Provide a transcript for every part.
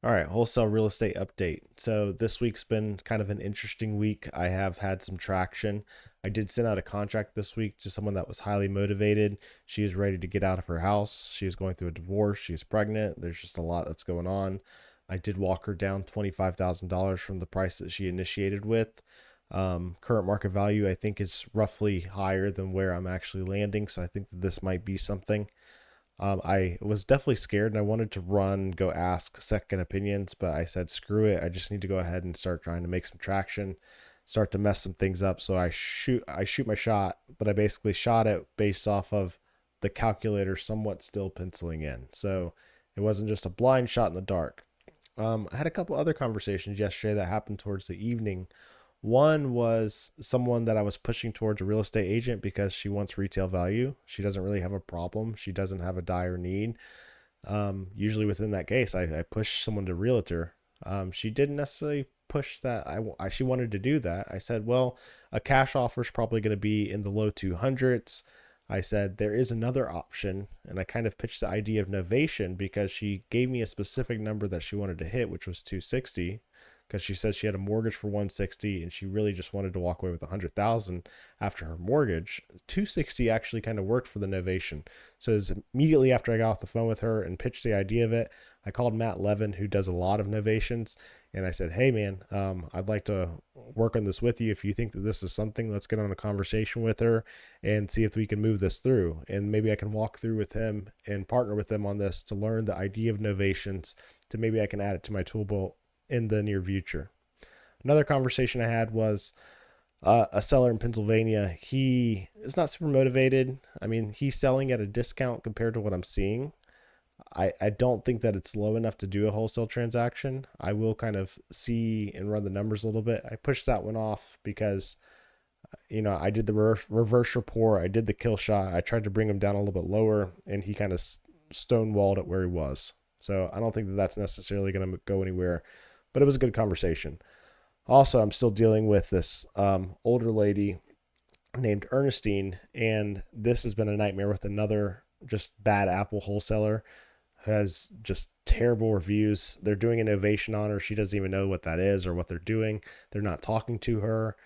All right, wholesale real estate update. So this week's been kind of an interesting week. I have had some traction. I did send out a contract this week to someone that was highly motivated. She is ready to get out of her house. She is going through a divorce. She is pregnant. There's just a lot that's going on. I did walk her down $25,000 from the price that she initiated with. Current market value, I think, is roughly higher than where I'm actually landing. So I think that this might be something. I was definitely scared and I wanted to run, go ask second opinions, but I said, screw it. I just need to go ahead and start trying to make some traction, start to mess some things up. So I shoot my shot, but I basically shot it based off of the calculator somewhat still penciling in. So it wasn't just a blind shot in the dark. I had a couple other conversations yesterday that happened towards the evening. One was someone that I was pushing towards a real estate agent because she wants retail value. She doesn't really have a problem. She doesn't have a dire need. Usually within that case, I push someone to realtor. She didn't necessarily push that. She wanted to do that. I said, well, a cash offer is probably going to be in the low 200s. I said there is another option, and I kind of pitched the idea of novation because she gave me a specific number that she wanted to hit, which was 260, because she said she had a mortgage for 160 and she really just wanted to walk away with 100,000 after her mortgage. 260 actually kind of worked for the novation. So it was immediately after I got off the phone with her and pitched the idea of it, I called Matt Levin, who does a lot of novations, and I said, hey man, I'd like to work on this with you. If you think that this is something, let's get on a conversation with her and see if we can move this through. And maybe I can walk through with him and partner with him on this to learn the idea of novations, to maybe I can add it to my tool belt in the near future. Another conversation I had was a seller in Pennsylvania. He is not super motivated. I mean, he's selling at a discount compared to what I'm seeing. I don't think that it's low enough to do a wholesale transaction. I will kind of see and run the numbers a little bit. I pushed that one off because, I did the reverse rapport. I did the kill shot. I tried to bring him down a little bit lower, and he kind of stonewalled it where he was. So I don't think that that's necessarily going to go anywhere, but it was a good conversation. Also, I'm still dealing with this older lady named Ernestine, and this has been a nightmare with another just bad Apple wholesaler. Has just terrible reviews. They're doing innovation on her. She doesn't even know what that is or what they're doing. They're not talking to her.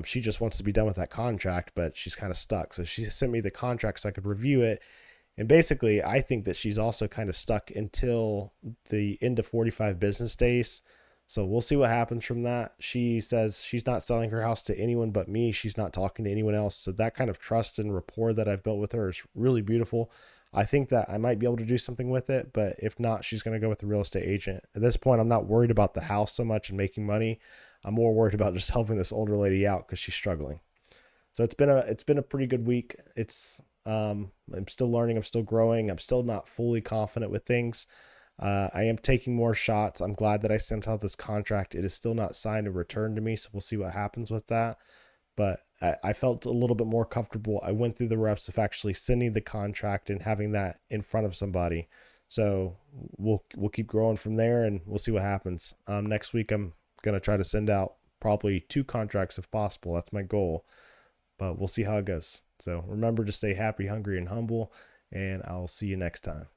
She just wants to be done with that contract, but she's kind of stuck. So she sent me the contract so I could review it. And basically, I think that she's also kind of stuck until the end of 45 business days. So we'll see what happens from that. She says she's not selling her house to anyone but me. She's not talking to anyone else. So that kind of trust and rapport that I've built with her is really beautiful. I think that I might be able to do something with it, but if not, she's going to go with the real estate agent. At this point, I'm not worried about the house so much and making money. I'm more worried about just helping this older lady out because she's struggling. So it's been a pretty good week. I'm still learning. I'm still growing. I'm still not fully confident with things. I am taking more shots. I'm glad that I sent out this contract. It is still not signed and returned to me, so we'll see what happens with that. But I felt a little bit more comfortable. I went through the reps of actually sending the contract and having that in front of somebody. So we'll keep growing from there, and we'll see what happens. Next week I'm gonna try to send out probably 2 contracts if possible. That's my goal, but we'll see how it goes. So remember to stay happy, hungry, and humble, and I'll see you next time.